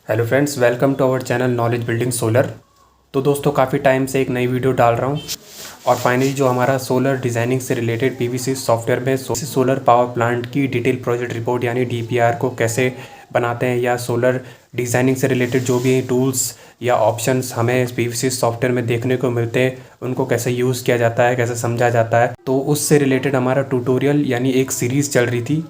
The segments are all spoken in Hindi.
Hello friends, welcome to our channel knowledge building solar. तो दोस्तों, काफ़ी टाइम से एक नई वीडियो डाल रहा हूँ और फाइनली जो हमारा सोलर डिज़ाइनिंग से रिलेटेड पीवीसी सॉफ्टवेयर में सोलर पावर प्लांट की डिटेल प्रोजेक्ट रिपोर्ट यानी डीपीआर को कैसे बनाते हैं, या सोलर डिज़ाइनिंग से रिलेटेड जो भी टूल्स या ऑप्शंस हमें पीवीसी सॉफ्टवेयर में देखने को मिलते हैं उनको कैसे यूज़ किया जाता है, कैसे समझा जाता है, तो उससे रिलेटेड हमारा ट्यूटोरियल यानी एक सीरीज़ चल रही थी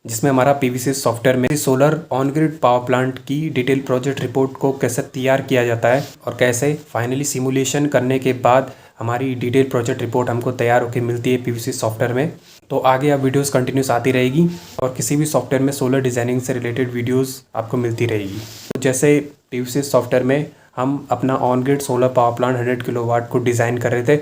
जिसमें हमारा पीवीसी सॉफ्टवेयर में solar on grid power plant की डिटेल प्रोजेक्ट रिपोर्ट को कैसे तैयार किया जाता है और कैसे फाइनली सिमुलेशन करने के बाद हमारी डिटेल प्रोजेक्ट रिपोर्ट हमको तैयार होकर मिलती है पीवीसी सॉफ्टवेयर में। तो आगे अब वीडियोस कंटिन्यूस आती रहेगी और किसी भी सॉफ्टवेयर में सोलर डिज़ाइनिंग से रिलेटेड वीडियोस आपको मिलती रहेगी। तो जैसे पीवीसी सॉफ्टवेयर में हम अपना on grid solar power plant 100 kilowatt को डिज़ाइन कर रहे थे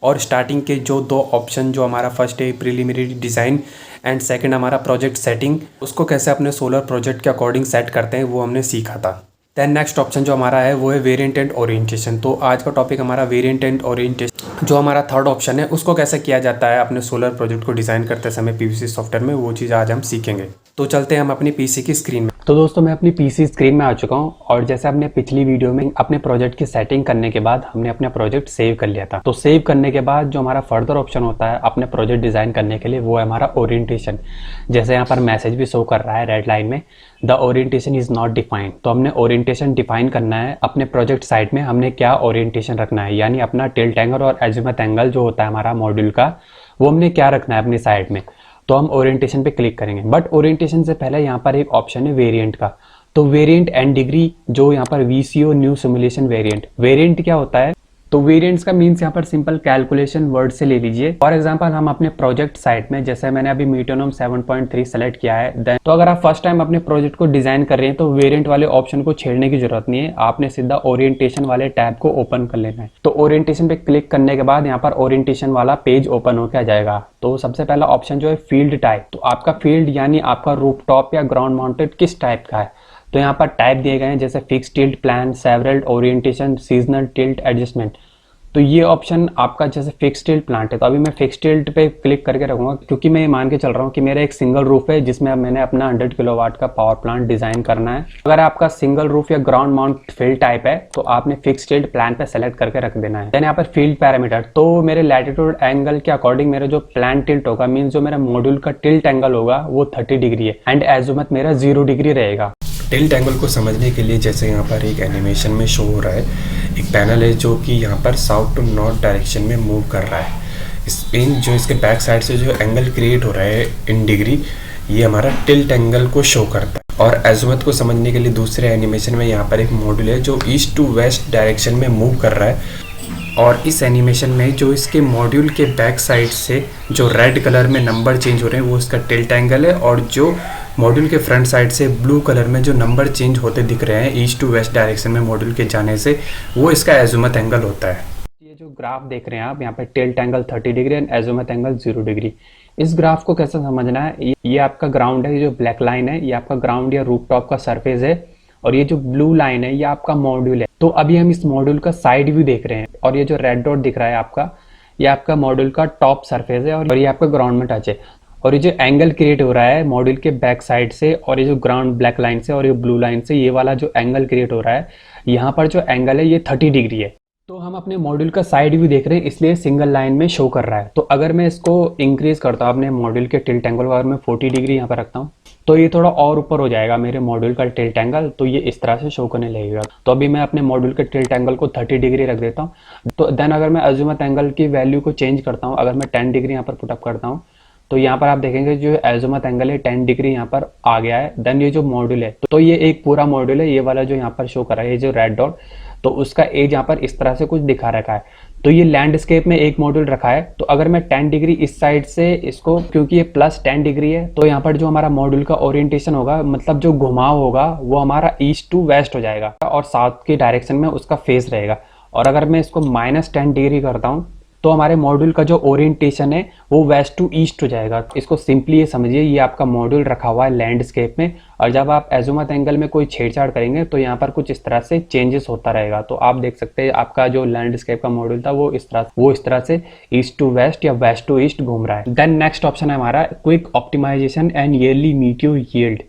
और स्टार्टिंग के जो दो ऑप्शन, जो हमारा फर्स्ट है प्रिलिमिनरी डिज़ाइन एंड सेकंड हमारा प्रोजेक्ट सेटिंग, उसको कैसे अपने सोलर प्रोजेक्ट के अकॉर्डिंग सेट करते हैं वो हमने सीखा था। देन नेक्स्ट ऑप्शन जो हमारा है वो है वेरिएंट एंड ओरिएंटेशन। तो आज का टॉपिक हमारा वेरिएंट एंड ओरिएंटेशन, जो हमारा थर्ड ऑप्शन है उसको कैसे किया जाता है अपने सोलर प्रोजेक्ट को डिज़ाइन करते समय पीवीसी सॉफ्टवेयर में, वो चीज़ आज हम सीखेंगे। तो चलते हैं हम अपनी पीसी की स्क्रीन में। तो दोस्तों, मैं अपनी पीसी स्क्रीन में आ चुका हूं और जैसे हमने पिछली वीडियो में अपने प्रोजेक्ट की सेटिंग करने के बाद हमने अपना प्रोजेक्ट सेव कर लिया था। तो सेव करने के बाद जो हमारा फर्दर ऑप्शन होता है अपने प्रोजेक्ट डिज़ाइन करने के लिए वो है हमारा ओरिएंटेशन। जैसे यहाँ पर मैसेज भी शो कर रहा है रेड लाइन में, the orientation is not defined. तो हमने ओरिएंटेशन डिफाइन करना है अपने प्रोजेक्ट साइट में, हमने क्या ओरिएंटेशन रखना है, यानी अपना टिल्ट एंगल और एजिमुथ एंगल जो होता है हमारा मॉड्यूल का, वो हमने क्या रखना है अपनी साइट में। तो हम ओरिएंटेशन पे क्लिक करेंगे, बट ओरिएंटेशन से पहले यहाँ पर एक ऑप्शन है वेरिएंट का। तो वेरिएंट एंड डिग्री, जो यहाँ पर VCO new simulation variant, variant क्या होता है? तो वेरिएंट्स का मीन्स यहाँ पर सिंपल कैलकुलेशन वर्ड से ले लीजिए। फॉर एग्जांपल हम अपने प्रोजेक्ट साइट में, जैसे मैंने अभी मेटोनोम 7.3 सेलेक्ट किया है, देन तो अगर आप फर्स्ट टाइम अपने प्रोजेक्ट को डिजाइन कर रहे हैं तो वेरिएंट वाले ऑप्शन को छेड़ने की जरूरत नहीं है, आपने सीधा ओरिएंटेशन वाले टैब को ओपन कर लेना है। तो ओरिएंटेशन पे क्लिक करने के बाद यहाँ पर ओरिएंटेशन वाला पेज ओपन होकर आ जाएगा। तो सबसे पहला ऑप्शन जो है फील्ड टाइप, तो आपका फील्ड यानी आपका रूफटॉप या ग्राउंड माउंटेड किस टाइप का है। तो यहाँ पर टाइप दिए गए हैं जैसे fix tilt, plan, several, orientation, seasonal tilt, adjustment. तो ये ऑप्शन आपका जैसे फिक्स टिल्ट प्लांट है, तो अभी मैं फिक्स टिल्ट पे क्लिक करके रखूंगा क्योंकि मैं ये मान के चल रहा हूँ कि मेरा एक सिंगल रूफ है जिसमें अब मैंने अपना 100 किलोवाट का पावर प्लांट डिजाइन करना है। अगर आपका सिंगल रूफ या ग्राउंड माउंट फील्ड टाइप है तो आपने फिक्स टिल्ट प्लान पे सेलेक्ट करके रख देना है। यहाँ पर फील्ड पैरामीटर, तो मेरे लैटिट्यूड एंगल के अकॉर्डिंग मेरा जो प्लान टिल्ट होगा, मीन जो मेरा मॉड्यूल का टिल्ट एंगल होगा वो 30 डिग्री है एंड एजिमुथ मेरा 0 डिग्री रहेगा। टिल्ट एंगल को समझने के लिए जैसे यहाँ पर एक एनिमेशन में शो हो रहा है, एक पैनल है जो कि यहाँ पर साउथ टू नॉर्थ डायरेक्शन में मूव कर रहा है। इन जो इसके बैक साइड से जो एंगल क्रिएट हो रहा है इन डिग्री, ये हमारा टिल्ट एंगल को शो करता है। और एजिमुथ को समझने के लिए दूसरे एनिमेशन में यहाँ पर एक मॉड्यूल है जो ईस्ट टू वेस्ट डायरेक्शन में मूव कर रहा है। और इस एनिमेशन में जो इसके मॉड्यूल के बैक साइड से जो रेड कलर में नंबर चेंज हो रहे हैं वो इसका टिल्ट एंगल है, और जो मॉड्यूल के फ्रंट साइड से ब्लू कलर में जो नंबर चेंज होते दिख रहे हैं ईस्ट टू वेस्ट डायरेक्शन में मॉड्यूल के जाने से, वो इसका एजिमुथ एंगल होता है। ये जो ग्राफ देख रहे हैं आप यहाँ पे, tilt angle 30 degree and azimuth angle 0 degree. इस ग्राफ को कैसे समझना है, ये आपका ग्राउंड है, ये जो ब्लैक लाइन है ये आपका ग्राउंड या रूफटॉप का सरफेस है, और ये जो ब्लू लाइन है ये आपका मॉड्यूल है। तो अभी हम इस मॉड्यूल का साइड व्यू देख रहे हैं, और ये जो रेड डॉट दिख रहा है आपका, ये आपका मॉड्यूल का टॉप सरफेस है और ये आपका ग्राउंड में टच है। और ये जो एंगल क्रिएट हो रहा है मॉड्यूल के बैक साइड से, और ये जो ग्राउंड ब्लैक लाइन से और ये ब्लू लाइन से, ये वाला जो एंगल क्रिएट हो रहा है, यहाँ पर जो एंगल है ये 30 डिग्री है। तो हम अपने मॉड्यूल का साइड व्यू देख रहे हैं इसलिए सिंगल लाइन में शो कर रहा है। तो अगर मैं इसको इंक्रीज करता हूँ अपने मॉड्यूल के टिल्ट एंगल को, अगर मैं 40 डिग्री यहाँ पर रखता हूँ तो ये थोड़ा और ऊपर हो जाएगा मेरे मॉड्यूल का टिल्ट एंगल, तो ये इस तरह से शो करने लगेगा। तो अभी मैं अपने मॉड्यूल के टिल्ट एंगल को 30 डिग्री रख देता हूँ। तो देन अगर मैं एजिमुथ एंगल की वैल्यू को चेंज करता हूँ, अगर मैं 10 डिग्री यहाँ पर पुटअप करता हूँ तो यहाँ पर आप देखेंगे जो एजिमुथ एंगल है 10 डिग्री यहाँ पर आ गया है। देन ये जो मॉड्यूल है, तो ये एक पूरा मॉड्यूल है, ये वाला जो यहाँ पर शो कर रहा है ये जो रेड डॉट, तो उसका एज यहाँ पर इस तरह से कुछ दिखा रखा है। तो ये लैंडस्केप में एक मॉड्यूल रखा है। तो अगर मैं 10 डिग्री इस साइड से इसको, क्योंकि ये प्लस 10 डिग्री है, तो यहाँ पर जो हमारा मॉड्यूल का ओरिएंटेशन होगा, मतलब जो घुमाव होगा वो हमारा ईस्ट टू वेस्ट हो जाएगा और साउथ की डायरेक्शन में उसका फेस रहेगा। और अगर मैं इसको -10 डिग्री करता हूँ तो हमारे मॉड्यूल का जो ओरिएंटेशन है वो वेस्ट टू ईस्ट हो जाएगा। इसको सिंपली ये समझिए, ये आपका मॉड्यूल रखा हुआ है लैंडस्केप में, और जब आप एजिमुथ एंगल में कोई छेड़छाड़ करेंगे तो यहाँ पर कुछ इस तरह से चेंजेस होता रहेगा। तो आप देख सकते हैं आपका जो लैंडस्केप का मॉड्यूल था वो इस तरह से ईस्ट टू वेस्ट या वेस्ट टू ईस्ट घूम रहा है। देन नेक्स्ट ऑप्शन है हमारा क्विक ऑप्टिमाइजेशन एंड ईयरली मीटियो यील्ड।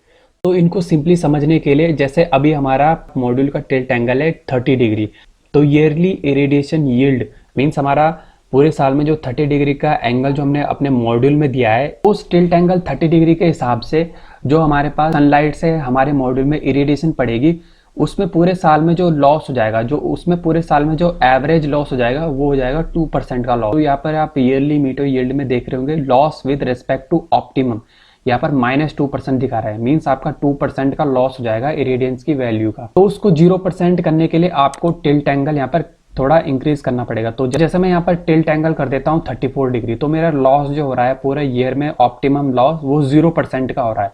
तो इनको सिंपली समझने के लिए, जैसे अभी हमारा मॉड्यूल का टिल्ट एंगल है 30 डिग्री, तो ईयरली इरेडिएशन यील्ड मीन्स हमारा पूरे साल में जो 30 डिग्री का एंगल जो हमने अपने मॉड्यूल में दिया है, उस टिल्ट एंगल 30 डिग्री के हिसाब से जो हमारे पास सनलाइट से हमारे मॉड्यूल में इरेडिएशन पड़ेगी, उसमें पूरे साल में जो लॉस हो जाएगा, जो उसमें पूरे साल में जो एवरेज लॉस हो जाएगा वो हो जाएगा 2% का लॉस। तो यहाँ पर आप ईयरली मीटर यील्ड में देख रहे होंगे loss with respect to optimum, यहाँ पर -2% दिखा रहा है, मीन्स आपका 2% का लॉस हो जाएगा इरेडियंस की वैल्यू का। तो उसको 0% करने के लिए आपको टिल्ट एंगल यहाँ पर थोड़ा इंक्रीज करना पड़ेगा। तो जैसे मैं यहाँ पर टिल्ट एंगल कर देता हूँ 34 डिग्री, तो मेरा लॉस जो हो रहा है पूरे ईयर में ऑप्टिमम लॉस वो 0% का हो रहा है।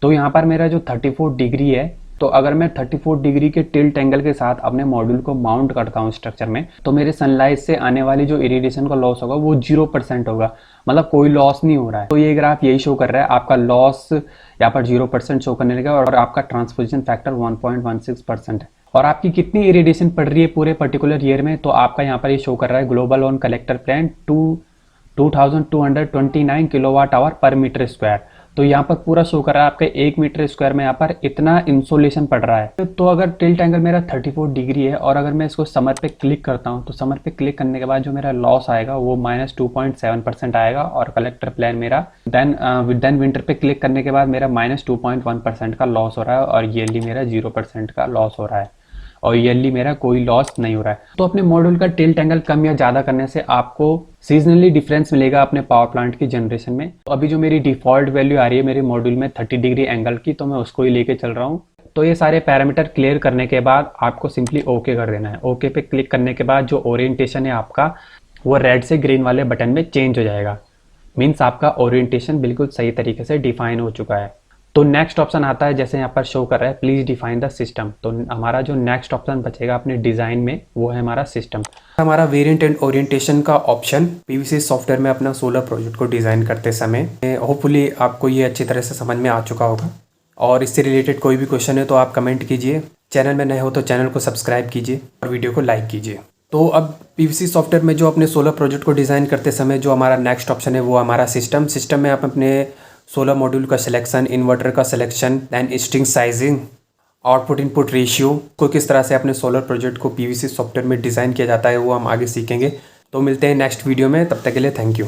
तो यहाँ पर मेरा जो 34 डिग्री है, तो अगर मैं 34 डिग्री के टिल्ट एंगल के साथ अपने मॉड्यूल को माउंट करता हूँ स्ट्रक्चर में, तो मेरे सनलाइट से आने वाली जो इरेडिएशन का लॉस होगा वो 0% होगा, मतलब कोई लॉस नहीं हो रहा है। तो ये ग्राफ यही शो कर रहा है, आपका लॉस यहाँ पर 0% शो करने लगा और आपका ट्रांसपोजिशन फैक्टर 1.16% है। और आपकी कितनी इरेडिएशन पड़ रही है पूरे पर्टिकुलर ईयर में, तो आपका यहाँ पर ये शो कर रहा है global on collector plan 2229 kilowatt hour पर मीटर स्क्वायर। तो यहाँ पर पूरा शो कर रहा है आपके 1 मीटर स्क्वायर में यहाँ पर इतना इंसोलेशन पड़ रहा है। तो अगर टिल्ट एंगल मेरा 34 डिग्री है और अगर मैं इसको समर पे क्लिक करता हूँ, तो समर पे क्लिक करने के बाद जो मेरा लॉस आएगा वो -2.7% आएगा, और कलेक्टर प्लान मेरा देन विंटर पे क्लिक करने के बाद मेरा -2.1% का लॉस हो रहा है, और ईयरली मेरा 0% का लॉस हो रहा है, और ईयरली मेरा कोई लॉस नहीं हो रहा है। तो अपने मॉड्यूल का टिल्ट एंगल कम या ज़्यादा करने से आपको सीजनली डिफरेंस मिलेगा अपने पावर प्लांट की जनरेशन में। तो अभी जो मेरी डिफ़ॉल्ट वैल्यू आ रही है मेरे मॉड्यूल में 30 डिग्री एंगल की, तो मैं उसको ही लेके चल रहा हूँ। तो ये सारे पैरामीटर क्लियर करने के बाद आपको सिंपली ओके कर देना है। ओके पे क्लिक करने के बाद जो ओरिएंटेशन है आपका वो रेड से ग्रीन वाले बटन में चेंज हो जाएगा, मीन्स आपका ओरिएंटेशन बिल्कुल सही तरीके से डिफाइन हो चुका है। तो नेक्स्ट ऑप्शन आता है, जैसे यहाँ पर शो कर रहा है प्लीज डिफाइन द सिस्टम। तो हमारा जो नेक्स्ट ऑप्शन बचेगा अपने डिजाइन में वो है हमारा सिस्टम। हमारा वेरिएंट एंड ओरिएंटेशन का ऑप्शन पीवीसी सॉफ्टवेयर में अपना सोलर प्रोजेक्ट को डिज़ाइन करते समय होपफुली आपको ये अच्छी तरह से समझ में आ चुका होगा। और इससे रिलेटेड कोई भी क्वेश्चन है तो आप कमेंट कीजिए, चैनल में नए हो तो चैनल को सब्सक्राइब कीजिए और वीडियो को लाइक कीजिए। तो अब पीवीसी सॉफ्टवेयर में जो अपने सोलर प्रोजेक्ट को डिज़ाइन करते समय जो हमारा नेक्स्ट ऑप्शन है वो हमारा सिस्टम। सिस्टम में आप अपने सोलर मॉड्यूल का सिलेक्शन, इन्वर्टर का selection, then string sizing, output input ratio को किस तरह से अपने सोलर प्रोजेक्ट को पीवीसी सॉफ्टवेयर में डिज़ाइन किया जाता है वो हम आगे सीखेंगे। तो मिलते हैं नेक्स्ट वीडियो में, तब तक के लिए थैंक यू।